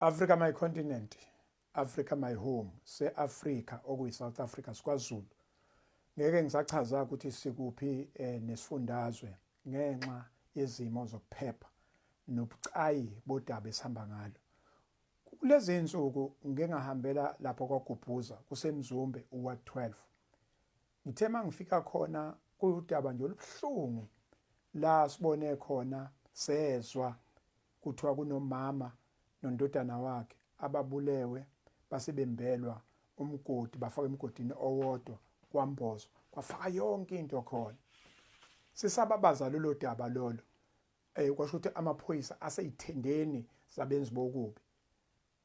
Africa my continent, Africa my home, se-Africa okuyi-South Africa siKwaZulu. Ngeke ngisachaza ukuthi sikuphi nesifundazwe ngenxa yezimo zokuphepha nobucayi bodaba esihamba ngalo. Kulezi insuku ngike ngahambela lapho kwaGubhuza kuseMzumbe uWard 12. Ngithe mangifika khona kuyudaba nje olubuhlungu la sibone khona sezwa kuthiwa kunomama nondodana wakhe ababulewe basebembelwa umgodi bafaka emgodini owodwa kwaMbozo kwafaka yonke into khona. Sisababaza lolo daba lolo kwasho ukuthi amaphoyisa aseyithendeni zabenzi bokubi.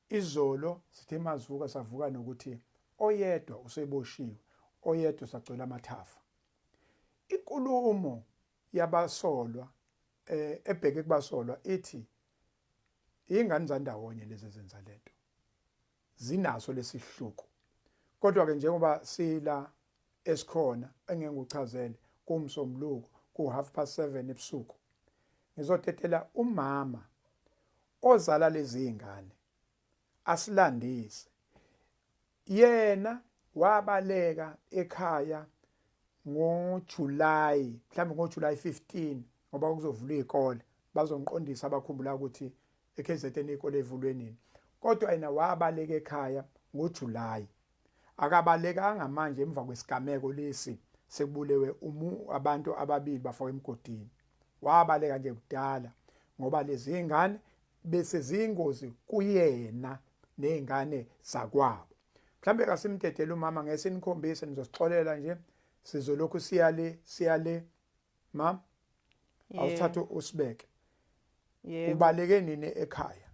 Izolo sithe mazivuka savuka nokuthi oyedwa useboshiwe, oyedwa sagcwele amathafa. Inkulumo yabasolwa ebheke kubasolwa ithi ingane zandawonye lezi zenza lento. Zinaso lesihluku. Kodwa ke njengoba sila esikhona engeke nguchazele kumsomluko ku 7:30 ebusuku. Ngizothetela umama ozala lezi ingane asilandise. Yena wabaleka ekhaya ngoJuly, mhlawumbe ngoJuly 15 ngoba kuzovula izikole bazonqondisa abakhumbula ukuthi eKZN ikole evulwe nini. Kodwa yena wabaleka ekhaya ngoJuly. Akabalekanga manje emva kwesigameko lesi sekubulewe abantu ababili bafaka emgodini. Wabaleka nje kudala ngoba lezi ingane bese zingozi kuyena nezingane zakwabo. Mhlambe kasimthetele umama ngeke nikhombise nizosixolela nje sizolokhu siyale ma awuthatha usibeke. Ubaleke nini ekhaya?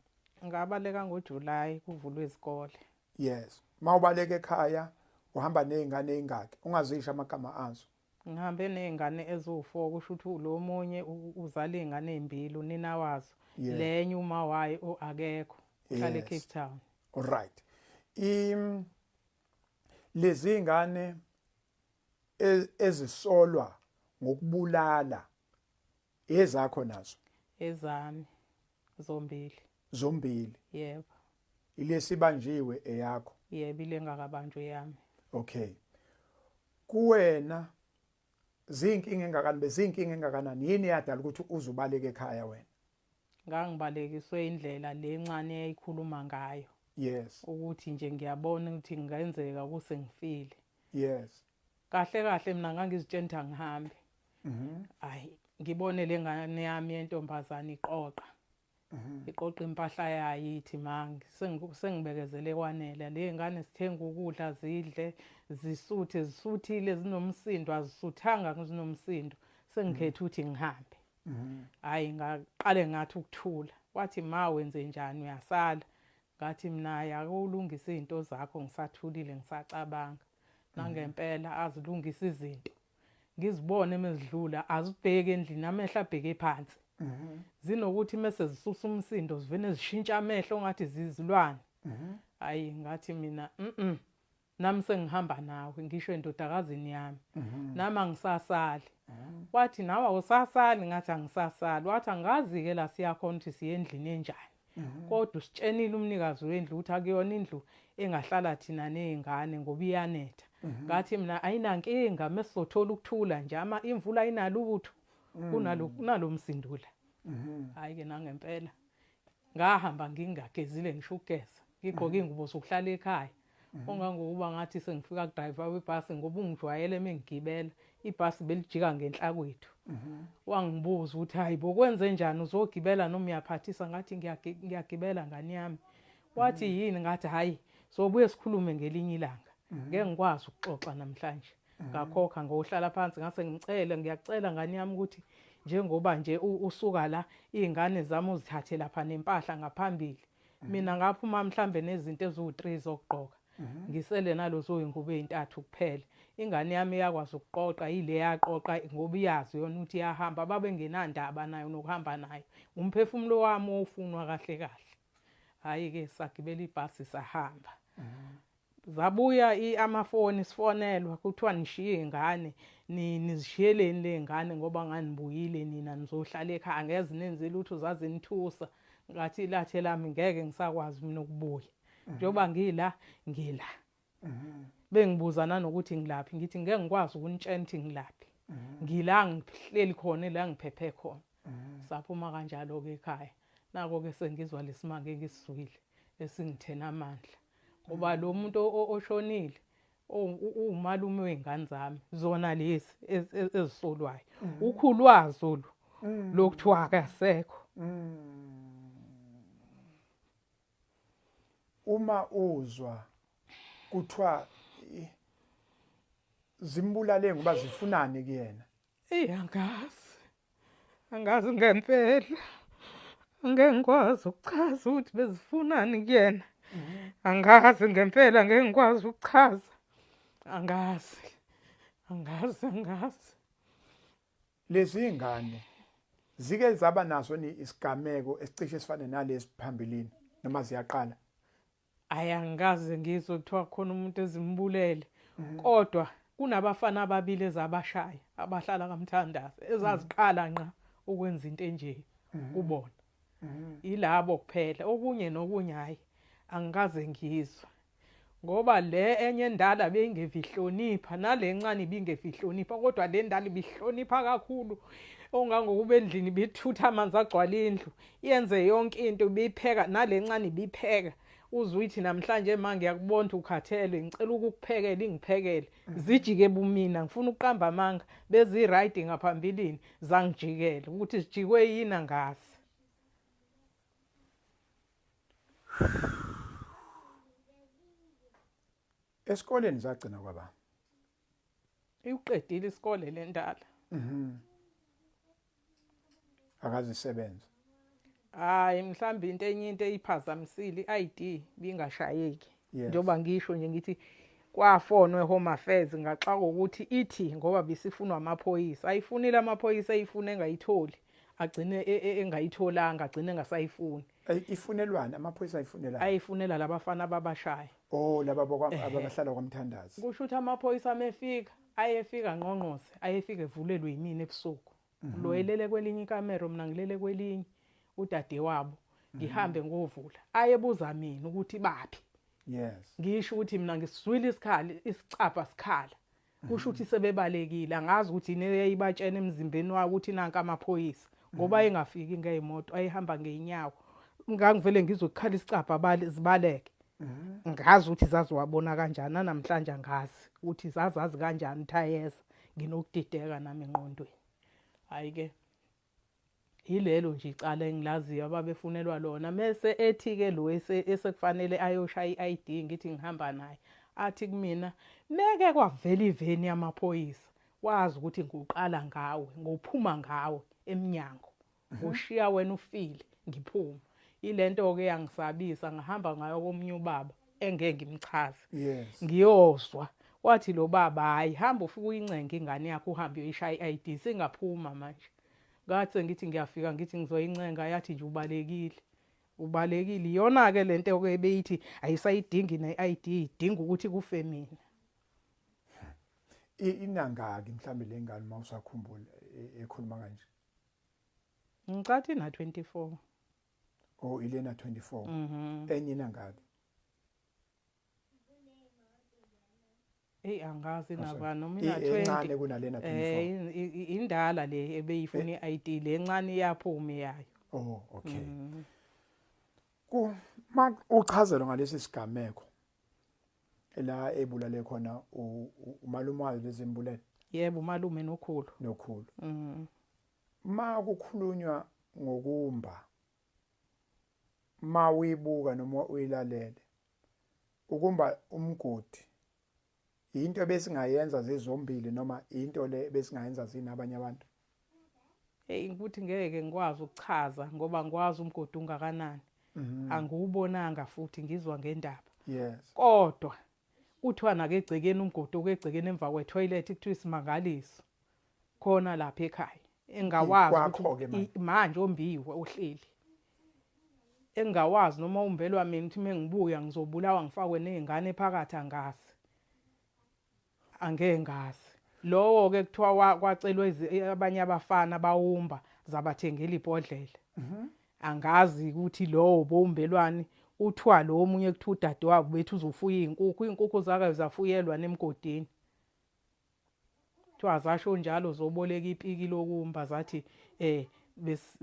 Ngabaleka ngoJuly kuvulwe izikole. Yes. Mawubaleka ekhaya uhamba nezingane ezingaki? Ungazisho amagama azo. Ngihambe nezingane eziwu4 kusho ukuthi lo munye uzala izingane ezimbili unina wazo. Lenye uma wayo akekho. Uhlala eCape Town. All right. Lezi ingane ezisolwa ngokubulala ezakho nazo. Ezami zombili. Zombili. Yebo. Ilesibanjiwe eyakho. Yebo ilengakabanjwe yami. Okay. Kuwena zinkinga engakanani yini yadala ukuthi uzubaleke ekhaya wena? Ngangibalekiswe indlela lencane eyayikhuluma ngayo. Yes. Ukuthi nje ngiyabona ukuthi ngenzeka kuse ngifile. Yes. Kahle kahle mina ngangizitshenta ngihambe. Hayi ngibone lengane yami yentombazana iqoqa. Iqoqa impahla yayo ithi mangi sengibekezele kwanele le ngane sithenga ukudla zidle zisuthile zinomsindo azisuthanga zinomsindo sengikhetha ukuthi ngihambe. Hayi ngaqale ngathi ukuthula wathi ma wenze njani uyasala ngathi mina ayakulungisa izinto zakho ngisathulile ngisacabanga nangempela azilungisa izinto ngizibone emezidlula azibheke endlini amehla abheke phansi. Zinokuthi mase zisusa umsindo zivene zishintsha amehlo ngathi zizilwane. Hayi ngathi mina nami sengihamba nawe ngisho endodakazini yami. Nami angisasali. Wathi nawe awusasali ngathi angisasali. Wathi angazi ke la siyakhona ukuthi siye endlini enjani. Kodwa usitshenile umnikazi wendlu ukuthi akuyona indlu engahlala thina nezingane ngoba iyanetha. Ngathi mina ayinankinga mesizothola ukuthula nje imvula ayinalo ubutho kunalomsindula. Hayi ke nangempela ngahamba ngingagezile ngisho ukugeza ngigqoka ingubo zokuhlala ekhaya. Ongangokuba ngathi sengifika kudriver webhasi ngoba ungijwayele mengigibela ibhasi belijika ngenhla kwethu. Wangibuza ukuthi hayi bokwenze njani uzogibela noma uyaphathisa ngathi ngiyagibela ngani yami. Wathi yini ngathi hayi sobuye sikhulume ngelinye ilanga. Ngeke ngikwazi ukuxoxa namhlanje. Ngakhokha ngohlala phansi ngase ngiyacela ngani yami ukuthi njengoba nje usuka la izingane zami uzithathe lapha nempahla ngaphambili. Mina ngaphuma mhlambe nezinto eziwu3 zokugqoka. Ngisele nalozo ingubo ezintathu kuphela. Ingane yami yakwazi ukuqoqa ile yaqoqa ngoba iyazi yona ukuthi iyahamba babengenandaba nayo nokuhamba nayo. Umphefumulo wami ofunwa kahle kahle. Hayi ke sagibela ibhasi sahamba. Zabuya amafoni sifonelwa kuthiwa nishiye ingane nizishiyeleni lengane ngoba nganibuyile nina nizohlala ekhaya angeze nenze lutho zaze nithusa ngathi ilathe lami ngeke ngisakwazi mina ukubuya njengoba ngila bengibuza nanokuthi ngilaphi ngithi ngeke ngikwazi ukunitshela ukuthi ngilaphi ngila ngihleli khona la ngiphephe khona saphuma kanjalo ke ekhaya nako ke sengizwa lesimanga ngisizwile esingithena amandla ngoba lo muntu oshonile umalume wengane zami zona lezi ezisolwayo ukhulwazo lokuthiwa akasekho. Uma uzwa kuthiwa zimbulale ngoba zifunani kuyena angazi ngempela angeke ngikwazi ukuchaza ukuthi bezifunani kuyena angazi ngempela ngeke ngikwazi ukuchaza angazi lezi ingane zike zaba naso isigameko esicishe sifane nalesi phambilini noma ziyaqala ayangikaze ngizwe kuthiwa khona umuntu ezimbulele kodwa kunabafana ababili ezabashaya abahlala kaMthandazo ezaziqala nqa ukwenza into enje kubona ilabo kuphela okunye nokunye hayi angikaze ngizwe ngoba le enye endala beyingevihlonipha nalencane ibingevihlonipha kodwa le ndala ibihlonipha kakhulu ongangokuba endlini bithutha amanzi agcwala indlu yenze yonke into bipheka nalencane bipheka uzuyithi namhlanje manje yakubona ukhathele ngicela ukukuphekela ingiphekele zijike bumina ngifuna ukuqamba amanga bezi right ngaphambilini zangijikela ukuthi zijikwe yini ngazi esikoleni zagcina kwaba iqedile isikole lendala akazisebenza hayi mhlawumbe into enye into eyiphazamisile iID bingashayeki njengoba ngisho nje ngithi kwafonwe Home Affairs ngaxa ukuthi ithi ngoba bisifunwa amaphoyisa ayifunile amaphoyisa ayifune engayitholi agcine engayitholanga agcine engasayifuni ifunelwana amaphoyisa ayifunela labafana babashaya laba abahlala kwaMthandazo kusho ukuthi amaphoyisa amefika ayefika ngqongqose ayefika evulelwe yimini ebusuku lo elele kwelinye ikamero mina ngilele kwelinye udade wabo ngihambe ngovula ayebuza mina ukuthi baphi ngisho ukuthi mina ngisizwile isicapha sikhala kusho ukuthi sebebalekile angazi ukuthi neyayibatshena emzimbeni wayo ukuthi nanka amaphoyisa ngoba engafiki ngeyimoto ayihamba ngeinyawo ngangivele ngizokukhala isicapha zibaleke ngazi ukuthi zaziwabona kanjani namhlanje ngazi ukuthi zazazi kanjani thayeza nginokudideka nami engqondweni hayi ke yilelo nje icala engilaziyo ababefunelwa lona mase ethi ke lo esekufanele ayoshaya iID ngithi ngihamba naye athi kumina meke kwavela iveni yamaphoyisa wazi ukuthi ngiqala ngawe ngophuma ngawe eminyango ushiya wena ufile ngiphuma ilento ke yangisabisa ngihamba ngayo komunye ubaba engeke ngimchaze ngiyozwa wathi lo baba hayi hamba ufike uyincenga ingane yakho uhambe uyoshaya iID singaphuma manje ngathi ngithi ngiyafika ngithi ngizoyincenga yathi nje ubalekile iyona ke lento ke beyithi ayisayidingi neID idinga ukuthi kufe mina inangaki mhlambe lengane mawusakhumbula ekhuluma kanje ngicathi na 24 ilena 24 enye inangaki angazi naba noma ina 20 encane kunalena 24 indala le ebeyifuna iID le encane iyaphuma yayo okay uchazelwe ngalesi sigameko la ebulale khona umalume wayo lezimbulele yebo umalume nokhulu ma kukhulunywa ngokumba ma uyibuka noma uyilalele ukumba umgodi into besingayenza zizombili noma into le besingayenza zinabanye abantu ukuthi ngeke ngikwazi ukuchaza ngoba ngikwazi umgodi ungakanani angiwubonanga futhi ngizwa ngendaba kodwa kuthiwa nakegcekeni umgodi okegcekeni emva kwetoilet kuthiwa isimangaliso khona lapha ekhaya engawazi ukuthi manje ombiwe uhleli engawazi noma umbelwa mina ukuthi mengibuya ngizobulawa ngifakwe nezingane phakathi angeke ngazi lowo ke kuthiwa kwacelwe abanye abafana bawumba zabathengela ibhodlela angazi ukuthi lowo bombelwani uthiwa lo omunye kuthi udadewabo bethu uzofuya iy'nkukhu zakhe zafuyelwa nemgodini kuthiwa zasho njalo zoboleka ipiki lokumba zathi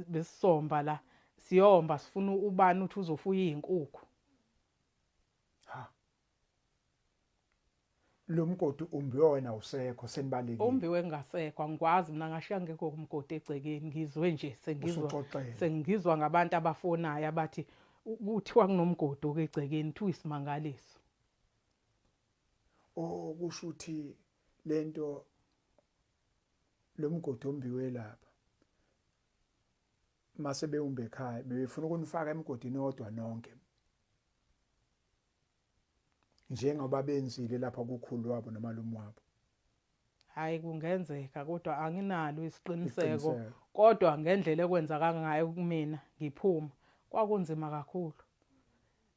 besisomba la siyomba sifuna ubani uthi uzofuya iy'nkukhu. Lo mgodi umbiwe wena usekho senibalekile. Umbiwe ngasekho angikwazi mina ngashiya ngekho kumgodi egcekeni ngizwe nje sengizwa ngabantu abafonayo abathi kuthiwa kunomgodi ogegcekeni kuthiwa isimangaliso. Kusho ukuthi lento lo mgodi ombiwe lapha mase bewumbe ekhaya befuna ukunifaka emgodini odwa nonke njengoba benzile lapha kukhulu wabo nomalume wabo. Hayi kungenzeka kodwa anginalo isiqiniseko kodwa ngendlela ekwenzaka ngayo kumina ngiphuma kwakunzima kakhulu.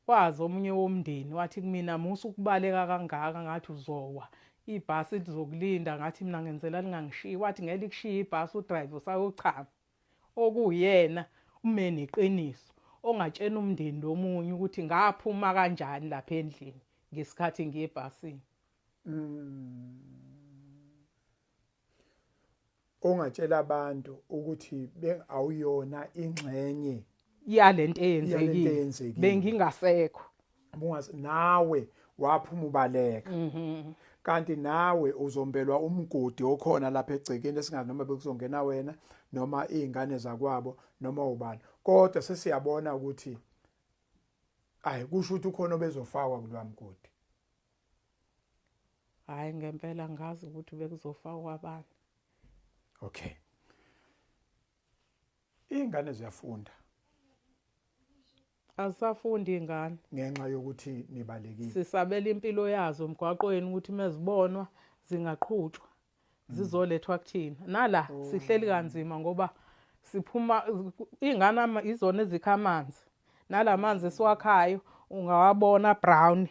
Kwazi omunye womndeni wathi kumina musu ukubaleka kangaka ngathi uzowa ibhasi lizokulinda ngathi mina ngenzela lingangishiyi wathi ngeke likushiye ibhasi udriver sayochama okuyena umene iqiniso ongatshena umndeni lomunye ukuthi ngaphuma kanjani lapha endlini ngesikhathi ngiyebhasini. Ongatshela abantu ukuthi awuyona ingxenye yalento eyenzekile bengingasekho nawe waphuma ubaleka kanti nawe uzombelwa umgodi okhona lapha egcekeni esingazi noma bekuzongena wena noma izingane zakwabo noma ubani kodwa sesiyabona ukuthi kusho ukuthi ukhona obezofakwa kulwa mgodi. Hayi ngempela ngazi ukuthi bekuzofakwa abantu. Okay. Izingane ziyafunda. Asafundi ingane ngenxa yokuthi nibalekile. Sisabela impilo yazo emgwaqweni ukuthi mezibonwa zingaqhutshwa zizolethwa kuthina. Nala sihleli kanzima ngoba siphuma izingane izona ezikha amanzi. Nalamanzi esiwakhayo ungawabona brown.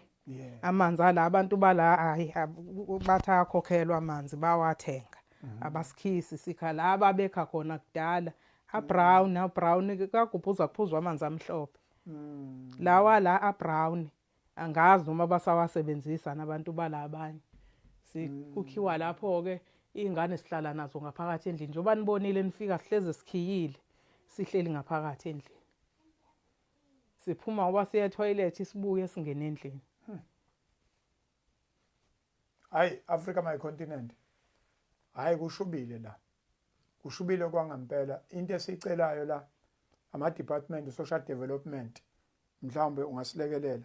Amanzi ala abantu bala hayi bathi akhokhelwa amanzi bawathenga. Abasikhisi sikha la ababekha khona kudala. Brown kagubhuza kuphuzwa amanzi amhlophe. Lawa la abrown angazi noma basawasebenzisa nabantu balabanye. Sikukhiwa lapho ke izingane sihlala nazo ngaphakathi endlini njengoba nibonile nifika sihleze sikhiyile sihleli ngaphakathi endlini. Siphuma ngoba siya toilet sibuye singene endlini. Hayi Africa my continent. Hayi kushubile la. Kushubile kwangempela into esicelayo la ama department of social development mhlawumbe ungasilekelela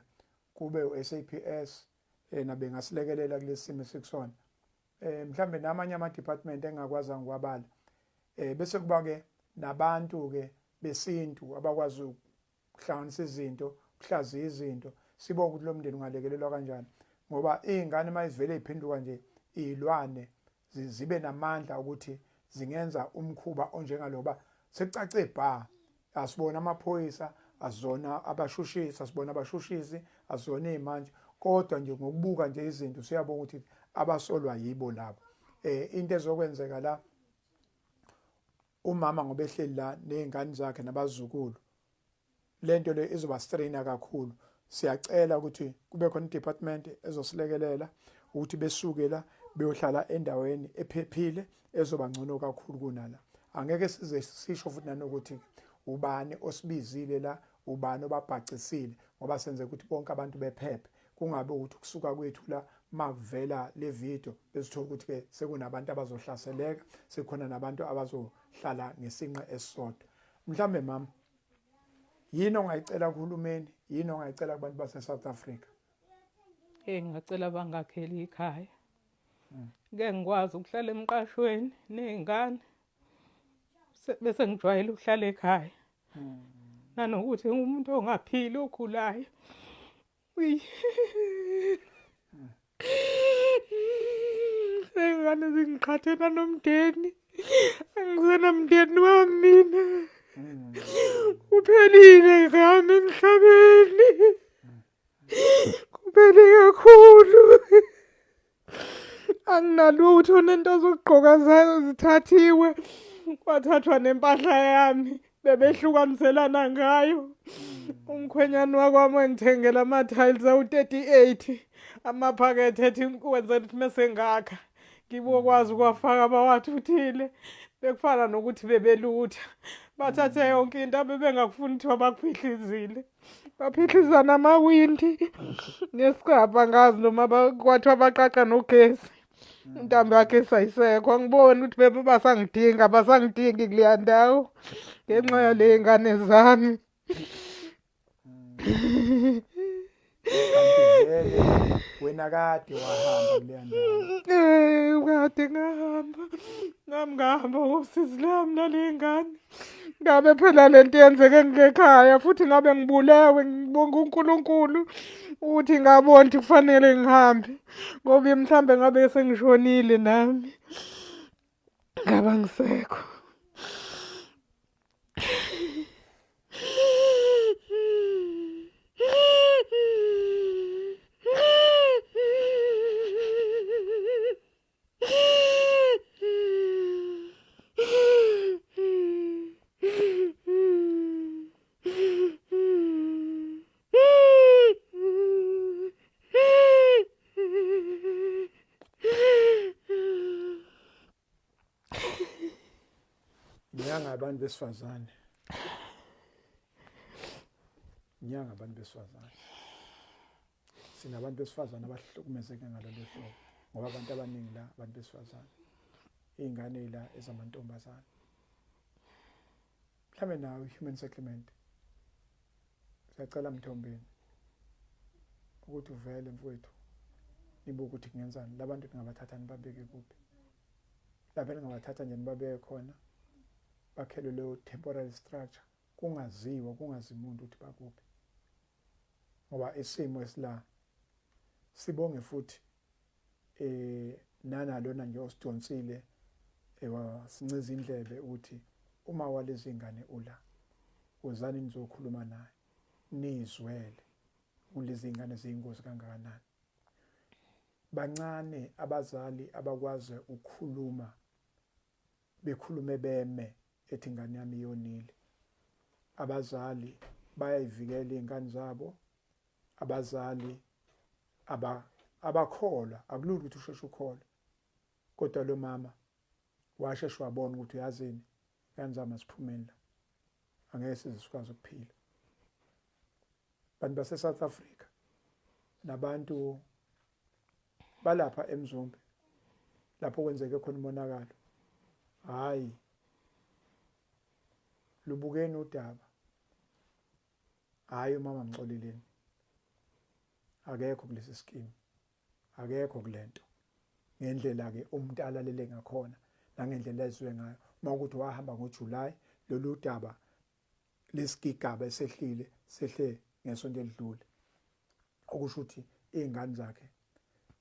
kube uSAPS nabe ngasilekelela kulesimo sekusona mhlawumbe namanye ama department engakwazi ngiwabala bese kuba ke nabantu ke besintu abakwazi ukuhlanganisa izinto kuhlaziya izinto sibonga ukuthi lo mndeni ungalekelelwa kanjani ngoba izingane mayivele iphenduka nje izilwane zibe namandla ukuthi zingenza umkhuba onjengaloba sekucace bha asibona amaphoyisa azona abashushisi asibona abashushisi azona izimanje kodwa nje ngokubuka nje izinto siyabona ukuthi abasolwa yibo labo into ezokwenzeka la umama ngoba ehleli la nezingane zakhe nabazukulu lento le izoba strainer kakhulu siyacela ukuthi kube khona department ezosilekelela ukuthi besuke la beyohlala endaweni ephephile ezoba ngcono kakhulu kunala angeke size sisho futhi nanokuthi ubani osibizile la ubani obabhacisile ngoba senze ukuthi bonke abantu bephephe kungabe ukuthi kusuka kwethu la makuvela le video besithola ukuthi ke sekunabantu abazohlaseleka sekhona nabantu abazohlala ngesinqa esisodwa mhlambe mama yini ongayicela kuhulumeni yini ongayicela kubantu base South Africa ngingacela bangakheli ikhaya ngeke ngikwazi ukuhlala emqashweni nezingane bese ngijwayele ukuhlala ekhaya nanokuthi umuntu ongaphili okhulayo engane zingiqhathela nomndeni angizena mndeni wami kuphelile ngami emhlabeni kuphele kakhulu anginalutho nento zokugqoka zayo zithathiwe kwathathwa nempahla yami bebehlukaniselana ngayo. Umkhwenyana wakwami engithengela ama-tiles awu-38 amaphakethe ethi wenzela ukuthi mase ngakha ngibokwazi ukuwafaka bawathuthile bekufana nokuthi bebelutha bathathe yonke into abebengakufuni kuthiwa bakuphihlizile baphihliza namawindi nesigaba ngazi noma kwathiwa baqaqa nogesi intambo yagesi ayisekho angiboni ukuthi basangidinga basangidingi kuleya ndawo ngenxa yaley'ngane zami. Kanti vele wena kade wahamba kuleya ndawo. Kade ngahamba ngosizi lami naley'ngane. Ngabe phela lento yenzeke ngekhaya futhi ngabe ngibulewe ngibonga uNkulunkulu ukuthi ngabona ukuthi kufanele ngihambe ngoba mhlambe ngabe sengishonile nami ngaba ngisekho. Nyanga abantu besifazane. Nyanga abantu besifazane. Sinabantu besifazane abahlukumezeke ngalolu hlobo ngoba abantu abaningi la abantu besifazane. Izingane la ezamantombazane. Mhlambe nawe human settlement. Siyacela Mthombeni ukuthi uvele mfowethu. Nibuke ukuthi kungenzani labantu ningabathatha nibabeke kuphi. Lapha ningabathatha nje nibabeke khona. Bakhelwe leyo temporary structure kungaziwa kungazi umuntu ukuthi bakuphi ngoba isimo esila sibonge futhi nanalona nje osidonsile wasinqiza indlebe ukuthi uma walezi ingane ula uzani nizokhuluma naye nizwele kulezi ingane ziyingozi kangakanani bancane abazali abakwazi ukukhuluma bekhulume beme ethi ingane yami iyonile. Abazali bayayivikela izingane zabo. Abazali abakholwa akulula ukuthi usheshe ukholwe. Kodwa lo mama washesha wabona ukuthi uyazini ingane zami asiphumeni la. Angeke sizikwazi ukuphila. Bantu base South Africa nabantu balapha eMzumbe lapho kwenzeke khona umonakalo. Hayi lubukeni udaba hayi mama Mxoleleni akekho kulesi scheme akekho kulento ngendlela ke umuntu alalele ngakhona nangendlela ezwe ngayo mawukuthi wahamba ngoJuly lolu daba lesigigaba esehlile sehle ngesonto elidlule okusho ukuthi izingane zakhe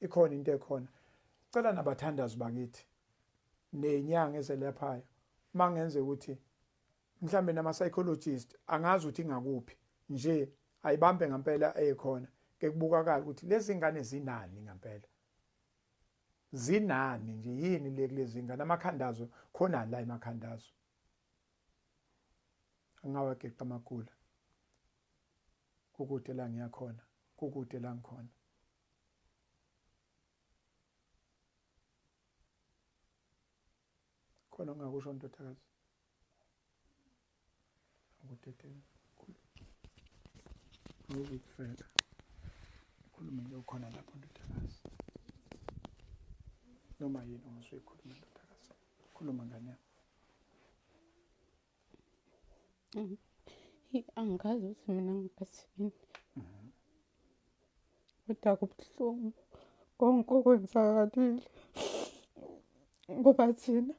ikhona into ekhona cela nabathandazi bakithi nenyanga ezelaphayo mangenze ukuthi mhlambe nama psychologist angazi ukuthi ingakuphi nje ayibambe ngempela ekhona ke kubukakala ukuthi lezi ngane zinani ngempela zinani nje yini lezi ngane amakhandazo khona la emakhandazo angawageqa amakula kukude la ngiyakhona kukude la ngikhona khona ungakusho ndodakazi ukuthethe ukufela khuluma nje ukhona lapho ndodakazi noma yini ongayikhuluma ndodakazi khuluma ngane angazi ukuthi mina ngibathini kodwa kubuhlungu konke okwenzakalile ngoba thina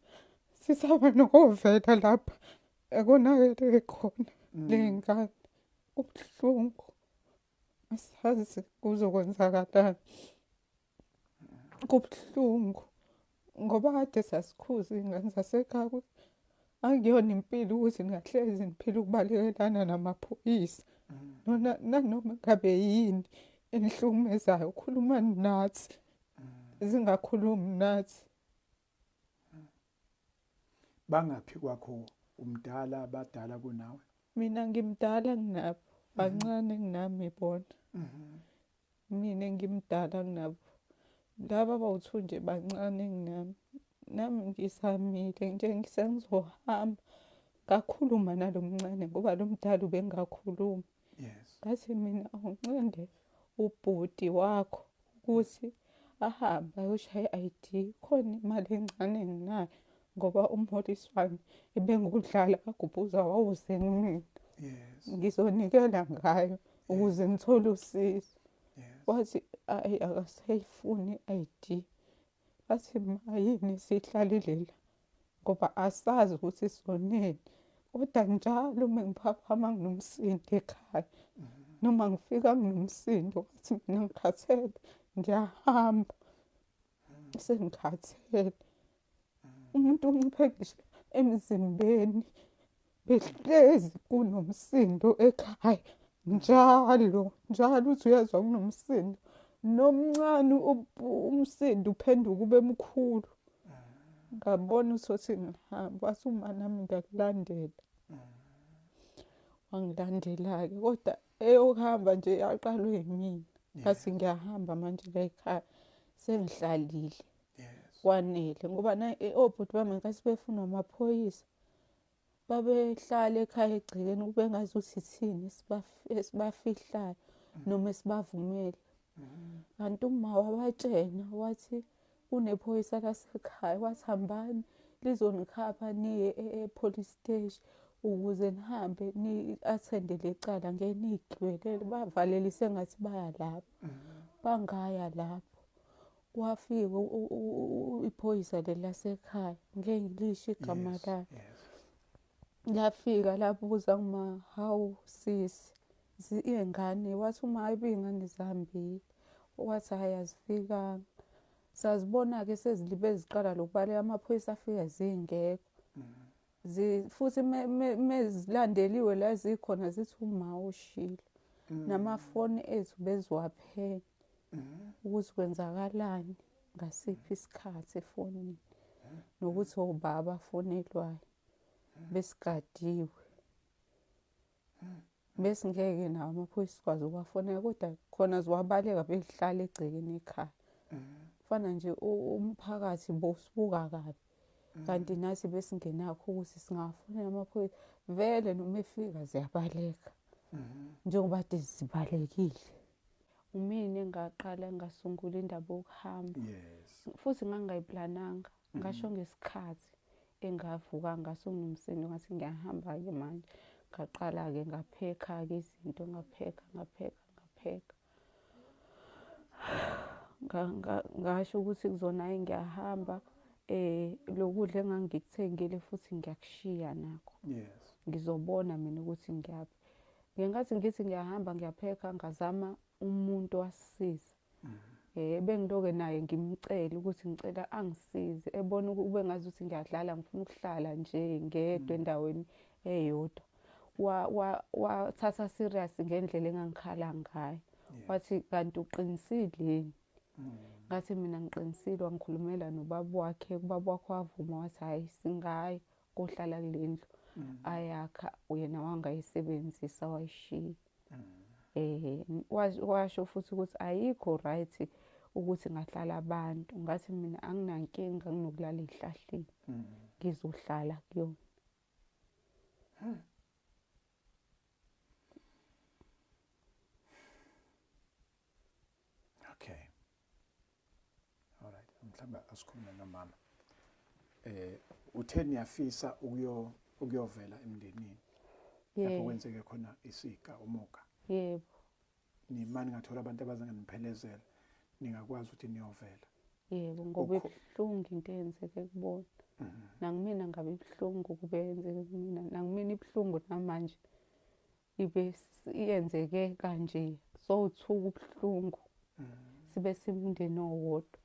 sisaba nokovela lapha ekonakele khona lengane kubuhlungu asazi kuzokwenzakalani kubuhlungu ngoba kade sasikhuza ingane zasekhaya ukuthi angiyona impilo ukuthi ngahlezi ngiphila ukubalekelana namaphoyisa noma ngabe yini enihlukumezayo ukhuluma nathi zingakhulumi nathi bangaphi kwakho umdala abadala kunawe? Mina ngimdala kunabo, bancane kunami bona. Mina ngimdala kunabo. Laba bawu-2 nje bancane kunami. Nami ngisamile nje sengizohamba. Ngakhuluma nalo mncane ngoba lo mdala ubengakhulumi. Yes. Ngathi mina awunqende ubhuti wakho ukuthi ahambe ayoshaya i-ID. Khona imali encane enginayo ngoba umholisi wami ebengudlala kagubhuza wawuze kumina. Yes. Ngizonikela ngayo ukuze ngithole usizo. Yes. Wathi ayi akasayifuni i-ID. Bathi ma yini sihlalile la ngoba asazi ukuthi sonini. Kodwa njalo uma ngiphaphama nginomsindo ekhaya noma ngifika nginomsindo wathi mina ngikhathele ngiyahamba. Sengikhathele. Umuntu unciphe ngisho emzimbeni behlezi kunomsindo ekhaya njalo uthi uyezwa kunomsindo nomncane umsindo uphenduka ube mkhulu. Ngabona ukuthi ngihamba wathi uma nami ngiyakulandela. Wangilandela-ke kodwa eyokuhamba nje yaqalwa yimina. Ngathi ngiyahamba manje la ekhaya sengihlalile. Yes. Kwanele ngoba obhuti bami ngenkathi befuna amaphoyisa babehlala ekhaya egcekeni kube ngazuthi thini esibafihlayo noma esibavumele. Kanti uma wabatshena wathi kunephoyisa lasekhaya wathi hambani lizonikhapha niye e-police station ukuze nihambe ni-athende lecala ngeke niyigcwelele. Bavalela sengathi baya lapho bangaya lapho. Kwafika iphoyisa lasekhaya ngeke ngilisho igama layo. Lafika labuza kuma hawu sisi iy'ngane. Wathi uma ibiy'ngane zihambile. Wathi hhayi azifikanga. Sazibona-ke sezilibe ziqala lokubaleka amaphoyisa afika zingekho. Futhi mezilandeliwe la zikhona zithi uma ushilo. Namafoni ethu beziwaphenya ukuthi kwenzakalani ngasiphi isikhathi efonini nokuthi obaba afonelwayo besigadiwe. Besingeke nawo amaphoyisa sikwazi ukuwafonela kodwa khona ziwabaleka behlala egcekeni ekhaya. Kufana nje umphakathi bowusibuka kabi. Kanti nathi besingenakho ukuthi singafonela amaphoyisa vele noma efika ziyabaleka njengoba kade zibalekile. Umina engaqala ngasungula indaba yokuhamba. Yes. Futhi ngangingayiplananga. Ngasho ngesikhathi engavuka ngaso nginomsindo ngathi ngiyahamba-ke manje. Ngaqala-ke ngaphekha-ke izinto ngaphekha. Ngasho ukuthi kuzona ngiyahamba lokudla engangikuthengile futhi ngiyakushiya nakho. Yes. Ngizobona mina ukuthi ngiyaphi. Ngenkathi ngithi ngiyahamba ngiyaphekha ngazama umuntu wasisiza. Bengiloke naye ngimcela ukuthi ngicela angisize. Ebona ube ngazuthi ngiyadlala ngifuna ukuhlala nje ngedwa endaweni eyodwa. Wathatha serious ngendlela engangikhala ngayo. Wathi kanti uqinisile yini? Ngathi mina ngiqinisile. Wangikhulumela nobaba wakhe. Ubaba wakhe wavuma wathi hhayi singayi kohlala kule ndlu ayakha yena wangayisebenzisa wayishiya. Washo futhi ukuthi ayikho right ukuthi ngahlala abantu. Ngathi mina anginankinga nginokulala ey'hlahleni ngizohlala kuyona. Okay. All right. Mhlawumbe asikhulume nomama. Uthe niyafisa ukuyovela emndenini lapho kwenzeke khona isika umuka. Yebo. Nimani ngathola abantu abazanganiphelezela ningakwazi ukuthi niyovela. Yebo ngoba ibuhlungu into eyenzeke kubona. Nangimina ngabe ibuhlungu kube yenzeke kumina. Nangimina ibuhlungu namanje ibe iyenzeke kanje. Sowuthuka ubuhlungu. Sibe simndeni owodwa.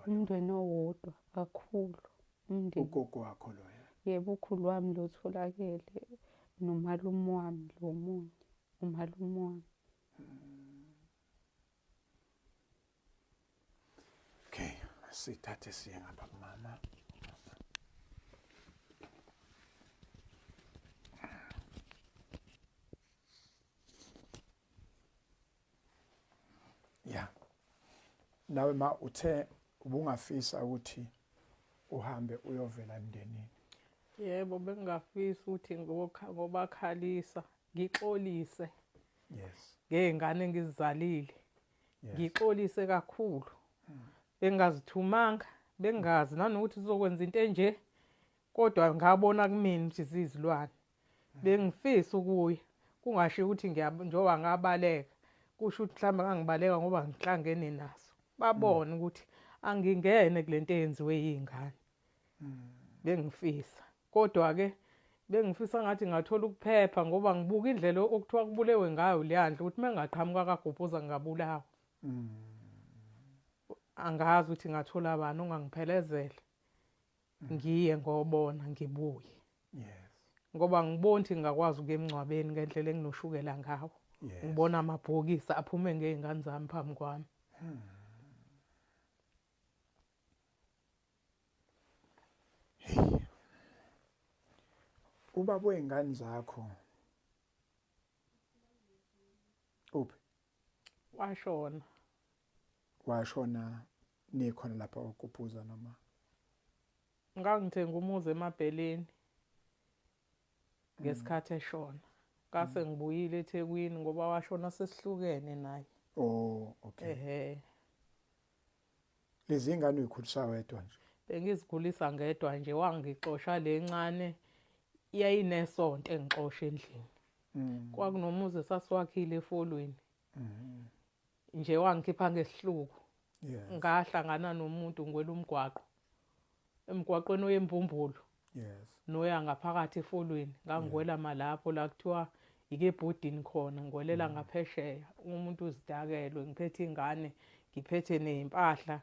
Umndeni owodwa kakhulu. Ugogo wakho loya. Yebo ukhulu wami lo tholakele nomalume wami lo munye. Umalume wami. Okay, sithathe siye ngapha kumama. Yeah. Nawe ma uthe ubungafisa ukuthi uhambe uyovela emndenini. Yebo, bengingafisa ukuthi ngobakhalisa ngixolise Yes. ngey'ngane engizizalile. Yes. Ngixolise kakhulu. Bengingazithumanga, bengazi nanokuthi sizokwenza into enje, kodwa ngabona kumina ukuthi zizilwane. Bengifisa ukuya, kungashiwo ukuthi njengoba ngabaleka, kusho ukuthi mhlawumbe ngangibaleka ngoba ngihlangene nazo. Babone ukuthi angingene kule nto eyenziwe iy'ngane. Bengifisa. Kodwa-ke bengifisa ngathi ngathola ukuphepha ngoba ngibuka indlela okuthiwa kubulewe ngayo Liyandle ukuthi uma ngingaqhamuka kaGobhoza ngingabulawa. Angazi ukuthi ngathola abantu ongangiphelezela. Ngiye ngobona ngibuye. Yes. Ngoba ngibona ukuthi ngingakwazi ukuya emngcwabeni ngendlela enginoshukela ngawo. Yes. Ngibona amabhokisi aphume ngey'ngane zami phambi kwami. Ubaba wey'ngane zakho uphi? Washona. Washona nikhona lapha eGobhoza noma? Ngangithenga umuzi eMabheleni ngesikhathi eshona. Ngase ngibuyile eThekwini ngoba washona sesihlukene naye. Oh, okay. Ehhe. Lezi ngane uyikhulisa wedwa nje. Bengizikhulisa ngedwa nje, wangixosha lencane yayinesonto engixosha endlini. Kwakunomuzi esasiwakhile efolweni. Nje wangikhipha ngesihluku. Yes. Ngahlangana nomuntu ngwela umgwaqo. Emgwaqweni oyembumbulu. Yes. Noya ngaphakathi efolweni. Ngangwela malapho la kuthiwa ikebhodini khona, ngwelela ngaphesheya. Umuntu uzidakelwe, ngiphethe ingane, ngiphethe nezimpahla,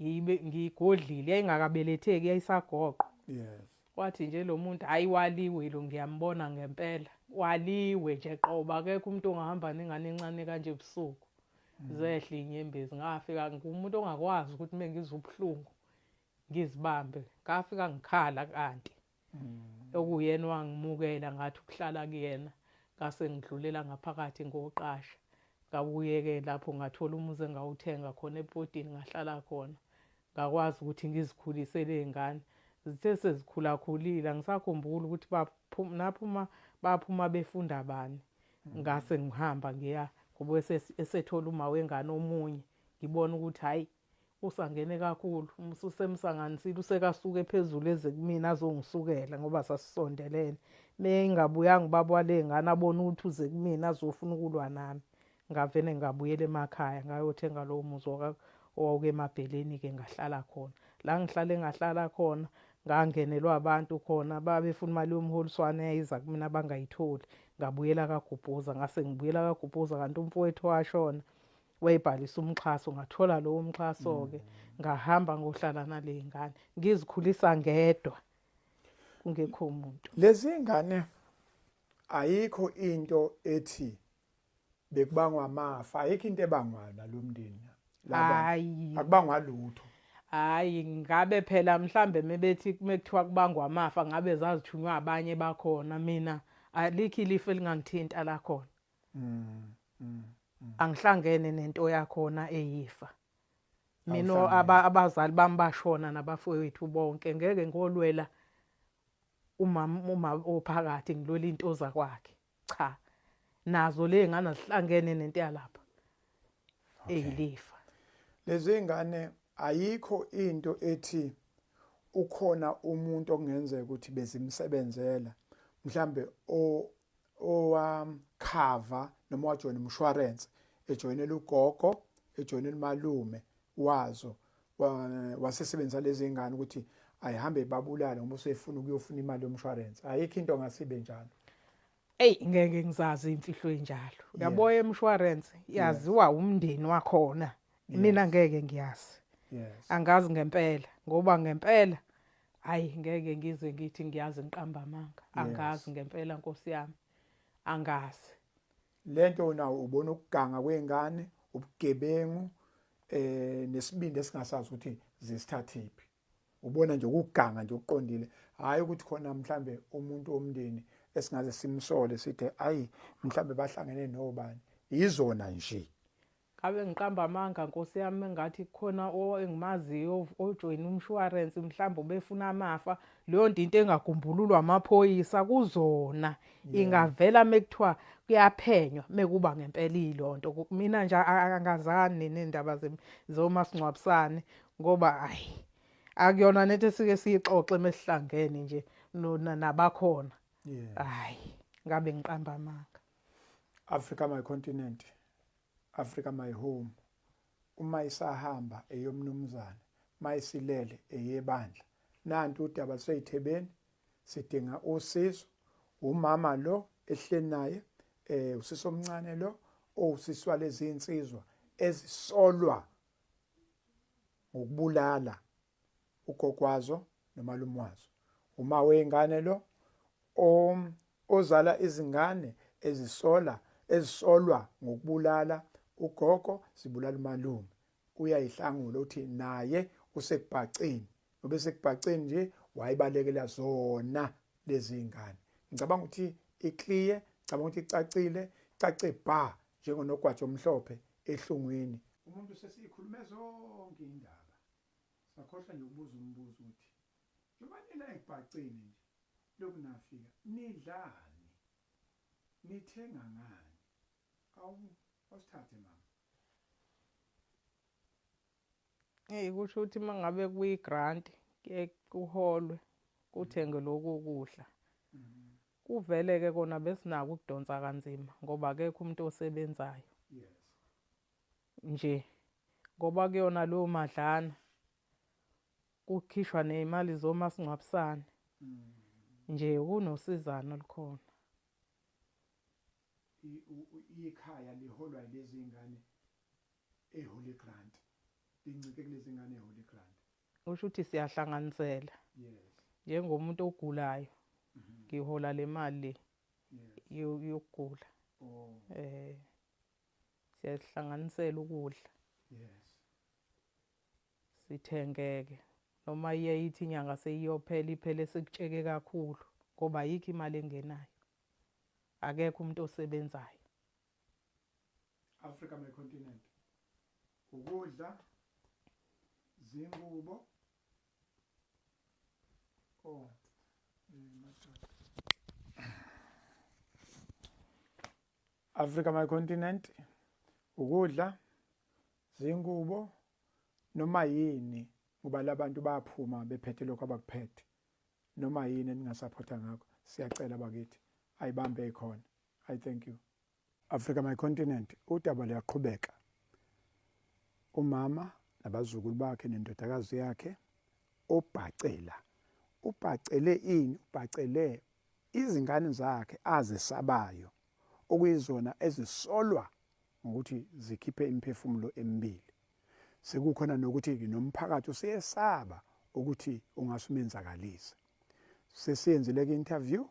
ngigodlile, yayingakabeletheki, yayisagoqwa. Yes. Wathi nje lo muntu hayi waliwe lo, ngiyambona ngempela. Waliwe nje qoba, akekho umuntu ongahamba nengane encane kanje ebusuku. Zehla inyembezi, ngafika ngumuntu ongakwazi ukuthi mengizwe ubuhlungu ngizibambe. Ngafika ngikhala kanti. Okuyena wangimukela ngathi ukuhlala kuyena. Ngase ngidlulela ngaphakathi ngoqasha. Ngabuyeke lapho ngathola umuzi engawuthenga khona ebhodini ngahlala khona. Ngakwazi ukuthi ngizikhulise lezingane. Zithe sezikhulakhulile, angisakhumbuli ukuthi baphuma befunda bani. Ngase ngihamba ngiya ngoba esethola uma wengane omunye. Ngibona ukuthi hayi usangene kakhulu, usemsanganisile, usekasuke phezulu eze kumina azongisukela ngoba sasisondelene. Mengingabuyanga ubaba walengane abona ukuthi uze kumina azofuna ukulwa nami. Ngavene ngabuyela emakhaya ngayothenga lowo muzi owawuke eMabheleni ke ngahlala khona. La ngahlala khona ngangenelwa abantu khona babefuna imali yomholiswane yayiza kumina bangayitholi. Ngabuyela kaGobhoza, ngase ngibuyela kaGobhoza kanti umfowethu washona. Wayibhalisa umxhaso, ngathola lowo mxhaso-ke. Ngahamba ngohlala naley'ngane. Ngizikhulisa ngedwa. Kungekho umuntu. Lezi ngane ayikho into ethi bekubangwa amafa, ayikho into ebangwa nalomndeni. Hayi. Akubangwa lutho. Hayi, ngabe phela mhlambe mebethi mekuthiwa kubangwa amafa ngabe zazithunywa abanye bakhona. Mina alikho ilifa elingangithinta la khona. Angihlangene nento yakhona eyifa. Mina abazali bami bashona nabafowethu bonke. Ngeke ngolwela umama ophakathi ngilwela into zakwakhe. Cha. Nazo lezingane azihlangene nento yalapha. Eyilifa. Lezi ngane ayikho into ethi ukhona umuntu okungenzeka ukuthi bezimsebenzela mhlambe owamkhava noma wajoyina umshwarensi, ejoyinela ugogo, ejoyinela umalume wazo, wasesebenzisa lezi ngane ukuthi ayihambe babulala ngoba usefuna ukuyofuna imali yomshwarensi. Ayikho into ngasibe njalo. Ngeke ngizazi imfihlo enjalo. Yaboya emshwarensi yaziwa umndeni wakhona. Mina ngeke ngiyazi. Yes. Angazi ngempela ngoba ngempela hayi ngeke ngize ngithi ngiyazi ngiqamba amanga. Angazi ngempela Nkosi yami. Angazi. Lento nawo ubona ukuganga kwengane, ubugebengu nesibindi esingasazi ukuthi zisithathiphi. Ubona nje ukuganga nje uqondile. Hayi ukuthi khona mhlambe umuntu womndeni esingaze simsole sithi ayi mhlambe bahlangene nobani. Izona nje. Abe ngiqamba amanga Nkosi yami engathi khona engimaziyo ojoyina umshwarensi mhlawumbe ubefuna amafa leyo nto into engagumbululwa amaphoyisa kuzona ingavela mekuthiwa kuyaphenywa mekuba ngempela ilonto mina nje angazani nendaba zomasingcwabisane ngoba hayi akuyona nento esike siyixoxe mesihlangene nje nabakhona hayi ngabe ngiqamba amanga. Africa my continent, Africa my home. Uma isahamba eyomnumzana, mayisilele eyebandla. Nanti udaba seyithebeni sidinga usizo. Umama lo ehleli naye usisi omncane lo owusiswa lezi insizwa ezisolwa ngokubulala ugogwazo nomalume wazo. Uma wengane lo ozala izingane ezisolwa ngokubulala ugogo sibulala umalume. Uyayihlangula uthi naye usekubhaceni ngoba sekubhaceni nje wayibalekela zona lezi ingane. Ngicabanga ukuthi iclear, ngicabanga ukuthi icacile, cace bha njengonogwaja omhlophe ehlungwini. Umuntu sesikhulume zonke indaba. Sakhohlwa nje ukubuza umbuzo uthi njengoba nila ekubhaceni nje lokunafika nidlani? Nithenga ngani? Awusithathe mama. Kusho ukuthi mangabe kuyi-grant kuholwe kuthenge lokhu kudla. Kuvele ke kona besinako ukudonsa kanzima ngoba akekho umuntu osebenzayo. Nje ngoba kuyona leyo madlana kukhishwa nezimali zomasingcwabisane. Nje kunosizano olukhona. Ikhaya liholwa lezi ingane eHoly Grant. Lincike kulezi ingane eHoly Grant. Usho ukuthi siyahlanganisela. Njengomuntu ogulayo ngihola le mali yokugula. Siyahlanganisela ukudla. Sithengeke noma iyayithi inyanga seyiyophela iphele sekutsheke kakhulu ngoba ayikho imali engenayo. Akekho umuntu osebenzayo. Africa my continent. Ukudla, zingubo. Africa my continent. Ukudla, zingubo noma yini ngoba labantu bayaphuma bephethe lokho abakuphethe. Noma yini eningasupporta ngakho siyacela bakithi ayibambe ikhona. I thank you. Africa my continent udaba luyaqhubeka. Umama nabazukulu bakhe nendodakazi yakhe ubhacele ini? Ubhacele izingane zakhe azisabayo okuyizona ezisolwa ngokuthi zikhiphe imphefumulo emibili. Sekukhona nokuthi nomphakathi usiyesaba ukuthi ungasumenzakalisa. Sesiyenzile ke interview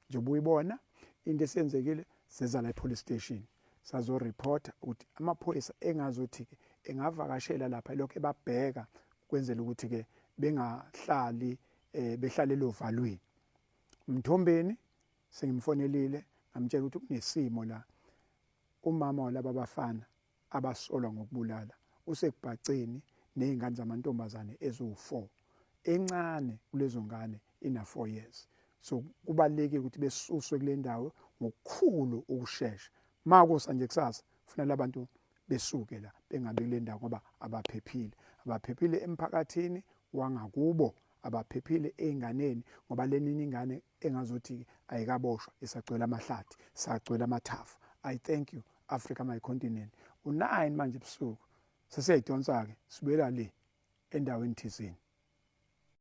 njengoba uyibona into esenzekile seza la police station sazo report ukuthi amaphoyisa engazothi ke engavakashela lapha lokho ebabheka kwenzela ukuthi ke bengahlali behlale lovalweni. Mthombeni sengimfonelile ngamtshela ukuthi kunesimo la umama walaba bafana abasolwa ngokubulala usekubhaceni nezingane zamantombazane eziwu4 encane kulezo ngane ina 4 years. So kubalekile ukuthi besuswe kule ndawo ngokukhulu ukusheshsha. Makusa nje kusasa kufanele abantu besuke la bengabe kule ndawo ngoba abaphephile emphakathini wangakubo, abaphephile einganeni ngoba lenini ingane engazothi ayikaboshwa isagcwele amahlathi sagcwele amathafu. I thank you Africa my continent. U9 manje ebusuku sesiyayidonsa ke sibuyela le endaweni thizeni.